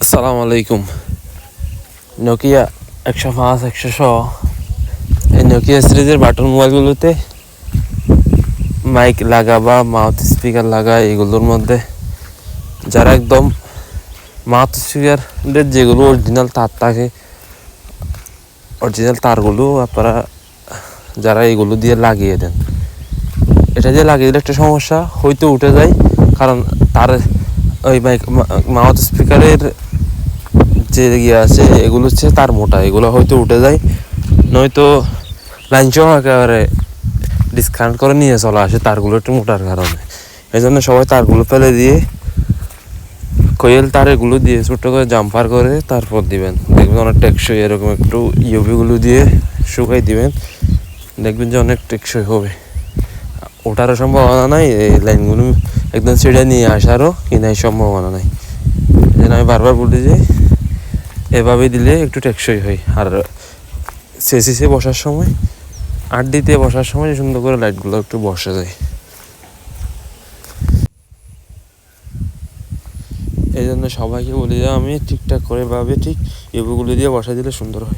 আসসালামু আলাইকুম। নোকিয়া 105 100 এই নোকিয়া সিরিজের বাটন মোবাইলগুলোতে মাইক লাগা বা মাউথ স্পিকার লাগা, এগুলোর মধ্যে যারা একদম মাউথ স্পিকারের যেগুলো অরিজিনাল তার থাকে, অরিজিনাল তারগুলো আপনারা যারা এগুলো দিয়ে লাগিয়ে দেন, এটা দিয়ে লাগিয়ে দিলে একটা সমস্যা হয়তো উঠে যায়, কারণ তার ওই মাউথ স্পিকারের যে ইয়ে আছে এগুলো হচ্ছে তার মোটা, এগুলো হয়তো উঠে যায়, নয়তো লাইন সহ একেবারে ডিসকানেক্ট করে নিয়ে চলে আসে তারগুলো একটু মোটার কারণে। এই জন্য সবাই তারগুলো ফেলে দিয়ে কোয়েল তার এগুলো দিয়ে ছোট্ট করে জাম্পার করে তারপর দিবেন, দেখবেন অনেক টেকসই। এরকম একটু ইউভিগুলো দিয়ে শুকাই দিবেন, দেখবেন যে অনেক টেকসই হবে। ওঠারও সম্ভাবনা নাই, এই লাইনগুলো একদম ছেড়ে নিয়ে আসারও কিনাই সম্ভাবনা নাই। এই জন্য আমি বারবার বলি যে এভাবে দিলে একটু টেকসই হয়। আর সেসিসে বসার সময়, আড্ডিতে বসার সময় সুন্দর করে লাইটগুলো একটু বসে যায়। এই জন্য সবাইকে বলি যে আমি ঠিকঠাক করে ভাবে ঠিক ইউভিগুলো দিয়ে বসা দিলে সুন্দর হয়।